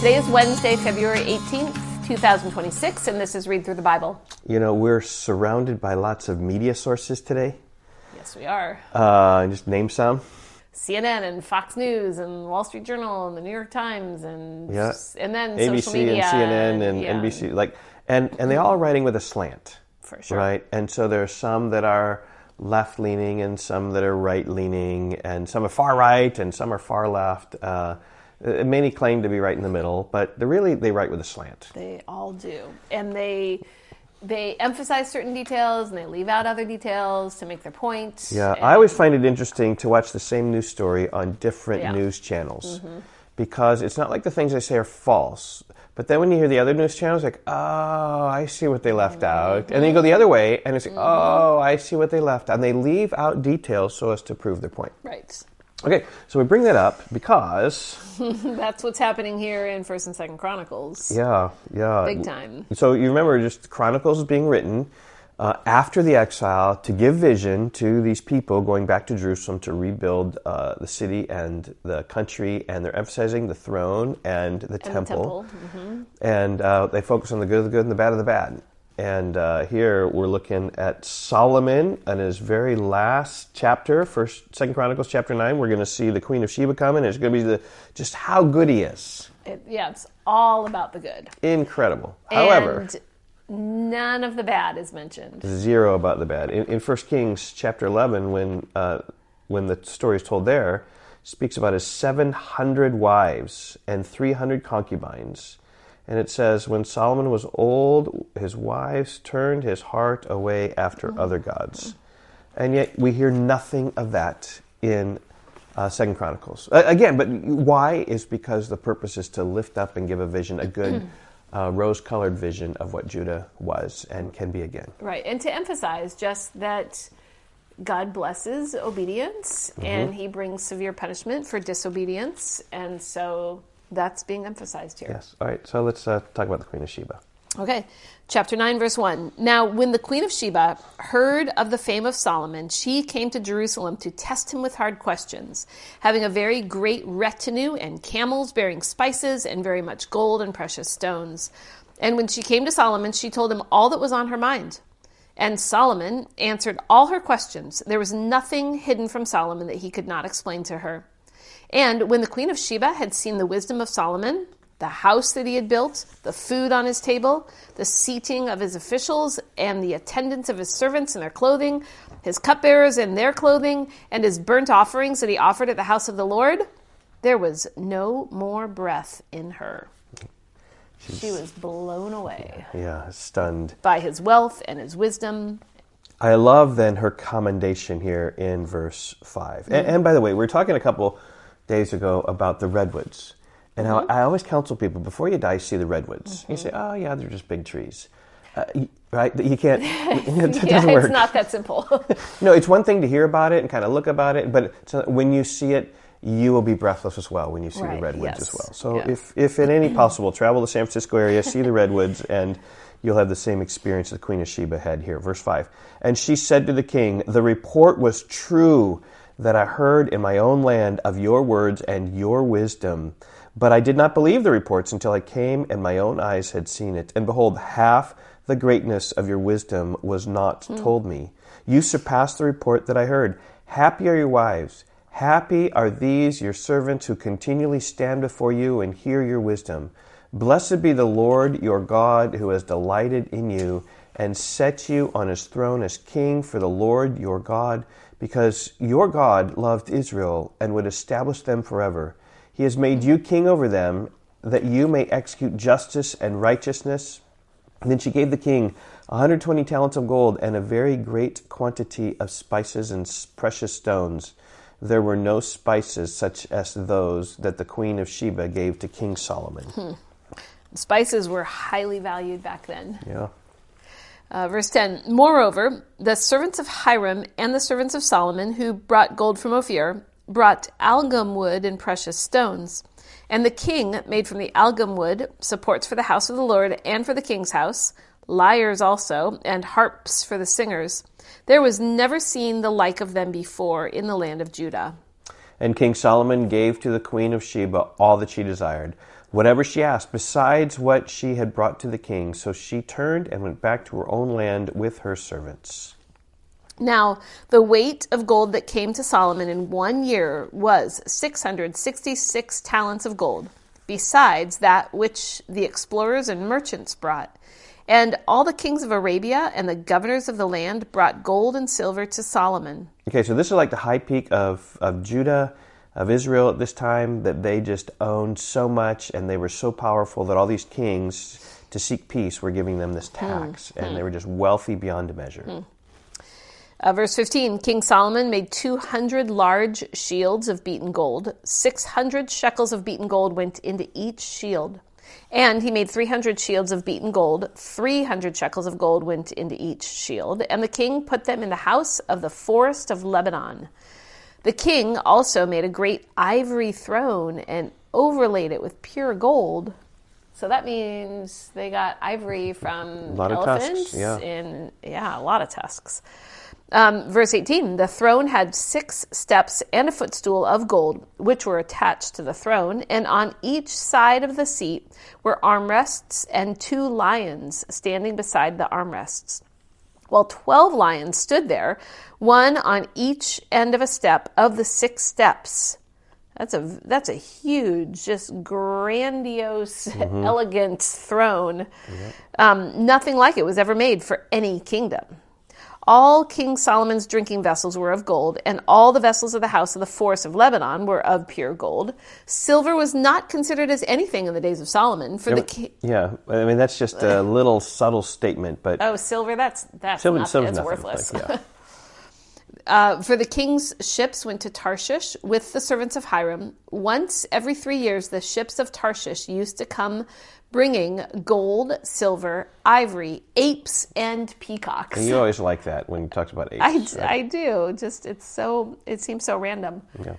Today is Wednesday, February 18th, 2026, and this is Read Through the Bible. You know, we're surrounded by lots of media sources today. Yes, we are. Just name some. CNN and Fox News and Wall Street Journal and the New York Times and then ABC social media. and CNN and NBC. And they all are writing with a slant. For sure. Right? And so there are some that are left-leaning and some that are right-leaning and some are far right and some are far left. Many claim to be right in the middle, but they write with a slant. They all do. And they emphasize certain details and they leave out other details to make their point. Yeah, I always find it interesting to watch the same news story on different news channels because it's not like the things they say are false. But then when you hear the other news channels, like, oh, I see what they left out. And then you go the other way and it's like, oh, I see what they left out. And they leave out details so as to prove their point. Right. Okay, so we bring that up because... That's what's happening here in 1st and 2nd Chronicles. Yeah. Big time. So you remember just Chronicles is being written after the exile to give vision to these people going back to Jerusalem to rebuild the city and the country, and they're emphasizing the throne and the temple. And they focus on the good of the good and the bad of the bad. And here we're looking at Solomon and his very last chapter, 2nd Chronicles chapter 9. We're going to see the Queen of Sheba come, and it's going to be just how good he is. It's all about the good. Incredible. However, none of the bad is mentioned. Zero about the bad. In 1 Kings chapter 11, when the story is told there, speaks about his 700 wives and 300 concubines. And it says, when Solomon was old, his wives turned his heart away after other gods. And yet we hear nothing of that in 2nd Chronicles. Again, but why? Is because the purpose is to lift up and give a vision, a good rose-colored vision of what Judah was and can be again. Right, and to emphasize just that God blesses obedience and he brings severe punishment for disobedience. And so... that's being emphasized here. Yes. All right. So let's talk about the Queen of Sheba. Okay. Chapter 9, verse 1. Now, when the Queen of Sheba heard of the fame of Solomon, she came to Jerusalem to test him with hard questions, having a very great retinue and camels bearing spices and very much gold and precious stones. And when she came to Solomon, she told him all that was on her mind. And Solomon answered all her questions. There was nothing hidden from Solomon that he could not explain to her. And when the Queen of Sheba had seen the wisdom of Solomon, the house that he had built, the food on his table, the seating of his officials, and the attendance of his servants in their clothing, his cupbearers in their clothing, and his burnt offerings that he offered at the house of the Lord, there was no more breath in her. She was blown away. Yeah, stunned. By his wealth and his wisdom. I love then her commendation here in verse 5. And by the way, we were talking a couple days ago about the redwoods. And how I always counsel people, before you die, see the redwoods. You say, oh yeah, they're just big trees. Right? You can't, it doesn't work. It's not that simple. No, it's one thing to hear about it and kind of look about it, but when you see it, you will be breathless as well when you see the redwoods as well. So if at any possible, travel to the San Francisco area, see the redwoods, and you'll have the same experience the Queen of Sheba had here. Verse 5. And she said to the king, the report was true that I heard in my own land of your words and your wisdom. But I did not believe the reports until I came and my own eyes had seen it. And behold, half the greatness of your wisdom was not told me. You surpassed the report that I heard. Happy are your wives. Happy are these your servants who continually stand before you and hear your wisdom. Blessed be the Lord your God who has delighted in you and set you on his throne as king for the Lord your God, because your God loved Israel and would establish them forever. He has made you king over them, that you may execute justice and righteousness. And then she gave the king 120 talents of gold and a very great quantity of spices and precious stones. There were no spices such as those that the Queen of Sheba gave to King Solomon. Spices were highly valued back then. Yeah. Verse 10, moreover, the servants of Hiram and the servants of Solomon, who brought gold from Ophir, brought algum wood and precious stones. And the king made from the algum wood supports for the house of the Lord and for the king's house, lyres also, and harps for the singers. There was never seen the like of them before in the land of Judah. And King Solomon gave to the Queen of Sheba all that she desired, whatever she asked, besides what she had brought to the king. So she turned and went back to her own land with her servants. Now, the weight of gold that came to Solomon in 1 year was 666 talents of gold, besides that which the explorers and merchants brought. And all the kings of Arabia and the governors of the land brought gold and silver to Solomon. Okay, so this is like the high peak of Judah, of Israel at this time, that they just owned so much and they were so powerful that all these kings, to seek peace, were giving them this tax. And they were just wealthy beyond measure. Verse 15, King Solomon made 200 large shields of beaten gold. 600 shekels of beaten gold went into each shield. And he made 300 shields of beaten gold. 300 shekels of gold went into each shield. And the king put them in the house of the forest of Lebanon. The king also made a great ivory throne and overlaid it with pure gold. So that means they got ivory from elephants. Tusks, yeah. And a lot of tusks. Verse 18, the throne had 6 steps and a footstool of gold, which were attached to the throne, and on each side of the seat were armrests and 2 lions standing beside the armrests. While 12 lions stood there, one on each end of a step of the 6 steps. That's a huge, just grandiose, elegant throne. Nothing like it was ever made for any kingdom. All King Solomon's drinking vessels were of gold, and all the vessels of the house of the forest of Lebanon were of pure gold. Silver was not considered as anything in the days of Solomon. Yeah, I mean, that's just a little subtle statement, but... Oh, silver, that's worthless. Like, yeah. For the king's ships went to Tarshish with the servants of Hiram. Once every 3 years, the ships of Tarshish used to come bringing gold, silver, ivory, apes, and peacocks. And you always like that when you talk about apes. I do. Just it seems so random. Yeah.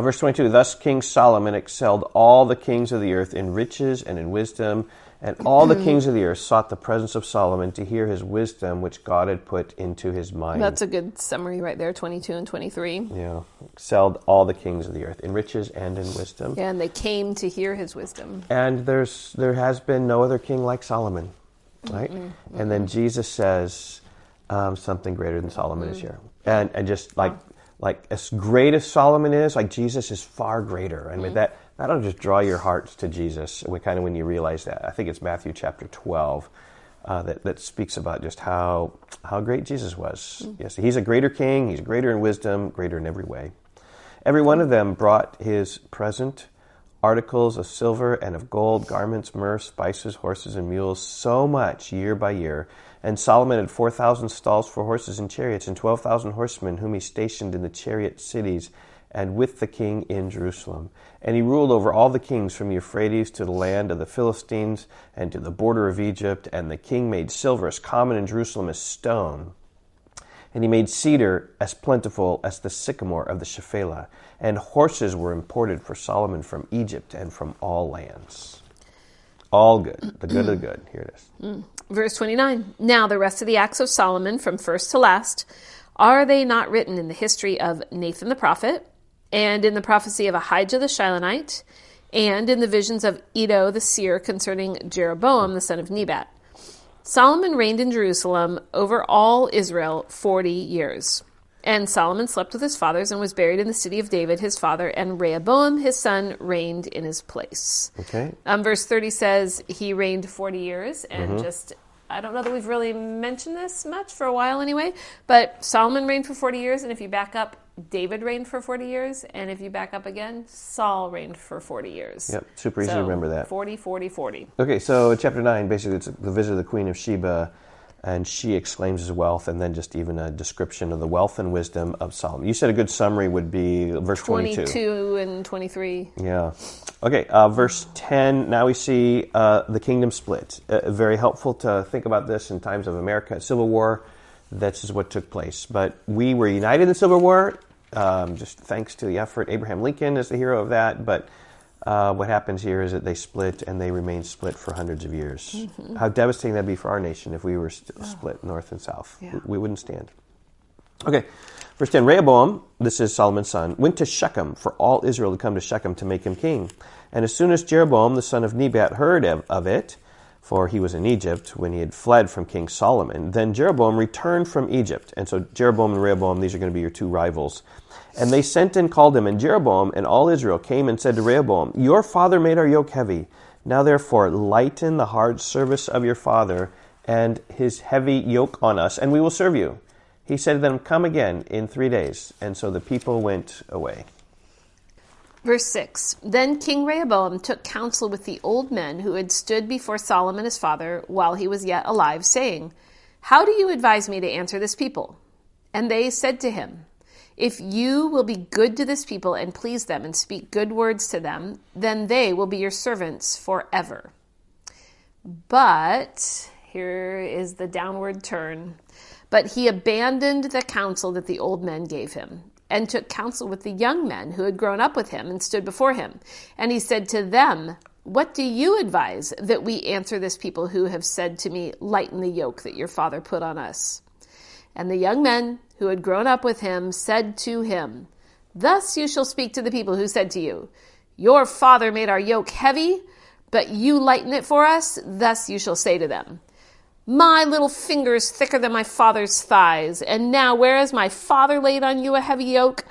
Verse 22, thus King Solomon excelled all the kings of the earth in riches and in wisdom, and all the kings of the earth sought the presence of Solomon to hear his wisdom, which God had put into his mind. That's a good summary right there, 22 and 23. Yeah, excelled all the kings of the earth in riches and in wisdom. Yeah, and they came to hear his wisdom. And there has been no other king like Solomon, right? And then Jesus says something greater than Solomon is here. And just like as great as Solomon is, like Jesus is far greater. I mean, that'll just draw your hearts to Jesus when you realize that. I think it's Matthew chapter 12 that speaks about just how great Jesus was. Yes, he's a greater king. He's greater in wisdom, greater in every way. Every one of them brought his present, articles of silver and of gold, garments, myrrh, spices, horses, and mules, so much year by year. And Solomon had 4,000 stalls for horses and chariots, and 12,000 horsemen, whom he stationed in the chariot cities, and with the king in Jerusalem. And he ruled over all the kings from Euphrates to the land of the Philistines, and to the border of Egypt. And the king made silver as common in Jerusalem as stone. And he made cedar as plentiful as the sycamore of the Shephelah. And horses were imported for Solomon from Egypt and from all lands. All good. The good of the good. Here it is. Verse 29. Now the rest of the acts of Solomon, from first to last, are they not written in the history of Nathan the prophet, and in the prophecy of Ahijah the Shilonite, and in the visions of Iddo the seer concerning Jeroboam the son of Nebat? Solomon reigned in Jerusalem over all Israel 40 years. And Solomon slept with his fathers and was buried in the city of David, his father, and Rehoboam, his son, reigned in his place. Okay. Verse 30 says he reigned 40 years, and I don't know that we've really mentioned this much for a while anyway, but Solomon reigned for 40 years, and if you back up, David reigned for 40 years, and if you back up again, Saul reigned for 40 years. Yep, super easy to remember that. 40, 40, 40. Okay, so chapter 9, basically it's the visit of the Queen of Sheba, and she exclaims his wealth, and then just even a description of the wealth and wisdom of Solomon. You said a good summary would be verse 22. 22 and 23. Yeah. Okay, verse 10, now we see the kingdom split. Very helpful to think about this in times of America, Civil War. This is what took place. But we were united in the Civil War, just thanks to the effort. Abraham Lincoln is the hero of that, but what happens here is that they split, and they remain split for hundreds of years. How devastating that'd be for our nation if we were split north and south. Yeah. We wouldn't stand. Okay, verse 10, Rehoboam, this is Solomon's son, went to Shechem for all Israel to come to Shechem to make him king. And as soon as Jeroboam, the son of Nebat, heard of it, for he was in Egypt when he had fled from King Solomon, then Jeroboam returned from Egypt. And so Jeroboam and Rehoboam, these are going to be your two rivals. And they sent and called him, and Jeroboam and all Israel came and said to Rehoboam, your father made our yoke heavy. Now therefore lighten the hard service of your father and his heavy yoke on us, and we will serve you. He said to them, come again in 3 days. And so the people went away. Verse 6, Then King Rehoboam took counsel with the old men who had stood before Solomon his father while he was yet alive, saying, how do you advise me to answer this people? And they said to him, if you will be good to this people and please them and speak good words to them, then they will be your servants forever. But, here is the downward turn, but he abandoned the counsel that the old men gave him, and took counsel with the young men who had grown up with him and stood before him. And he said to them, what do you advise that we answer this people who have said to me, lighten the yoke that your father put on us? And the young men who had grown up with him said to him, thus you shall speak to the people who said to you, your father made our yoke heavy, but you lighten it for us. Thus you shall say to them, my little finger is thicker than my father's thighs. And now, whereas my father laid on you a heavy yoke,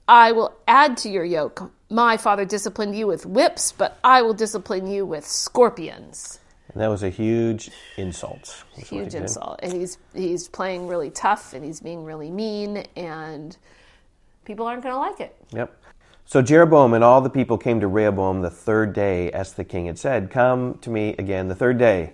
I will add to your yoke. My father disciplined you with whips, but I will discipline you with scorpions. And that was a huge insult. Huge insult. And he's playing really tough, and he's being really mean, and people aren't going to like it. Yep. So Jeroboam and all the people came to Rehoboam the third day, as the king had said, come to me again the third day.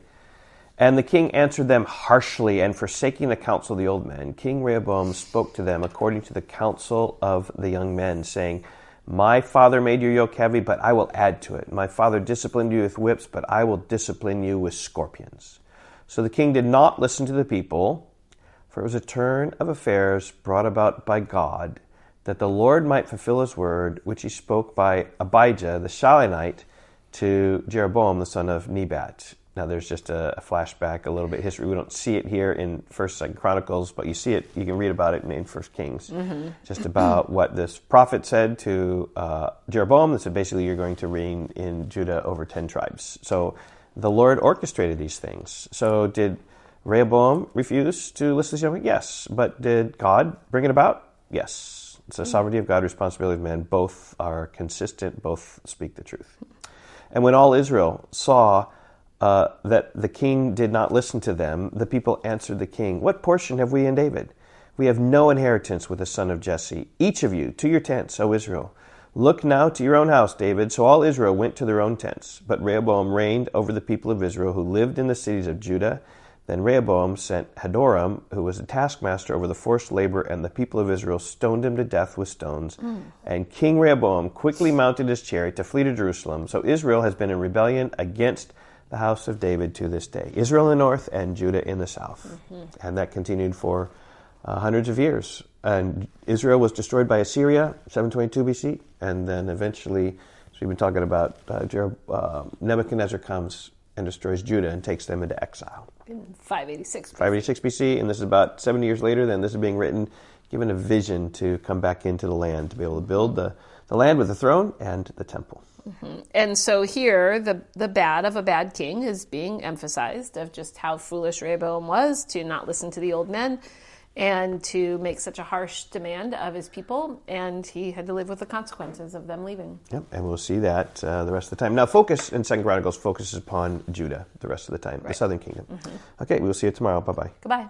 And the king answered them harshly, and forsaking the counsel of the old men, King Rehoboam spoke to them according to the counsel of the young men, saying, my father made your yoke heavy, but I will add to it. My father disciplined you with whips, but I will discipline you with scorpions. So the king did not listen to the people, for it was a turn of affairs brought about by God, that the Lord might fulfill his word, which he spoke by Abijah the Shilonite to Jeroboam the son of Nebat. Now there's just a flashback, a little bit of history. We don't see it here in 1st, 2nd Chronicles, but you see it, you can read about it in 1st Kings. Mm-hmm. Just about what this prophet said to Jeroboam. That said, basically, you're going to reign in Judah over 10 tribes. So the Lord orchestrated these things. So did Rehoboam refuse to listen to Jehovah? Yes. But did God bring it about? Yes. It's the sovereignty of God, responsibility of man. Both are consistent, both speak the truth. And when all Israel saw that the king did not listen to them, the people answered the king, what portion have we in David? We have no inheritance with the son of Jesse. Each of you to your tents, O Israel. Look now to your own house, David. So all Israel went to their own tents. But Rehoboam reigned over the people of Israel who lived in the cities of Judah. Then Rehoboam sent Hadoram, who was a taskmaster over the forced labor, and the people of Israel stoned him to death with stones. And King Rehoboam quickly mounted his chariot to flee to Jerusalem. So Israel has been in rebellion against the house of David to this day. Israel in the north and Judah in the south. Mm-hmm. And that continued for hundreds of years. And Israel was destroyed by Assyria, 722 BC. And then eventually, as we've been talking about, Nebuchadnezzar comes and destroys Judah and takes them into exile. In 586 BC. 586 BC, and this is about 70 years later. Then this is being written, given a vision to come back into the land, to be able to build the land with the throne and the temple. Mm-hmm. And so here, the bad of a bad king is being emphasized, of just how foolish Rehoboam was to not listen to the old men and to make such a harsh demand of his people, and he had to live with the consequences of them leaving. Yep, and we'll see that the rest of the time. Now, focus in 2nd Chronicles focuses upon Judah the rest of the time, right. The southern kingdom. Mm-hmm. Okay, we'll see you tomorrow. Bye-bye. Goodbye.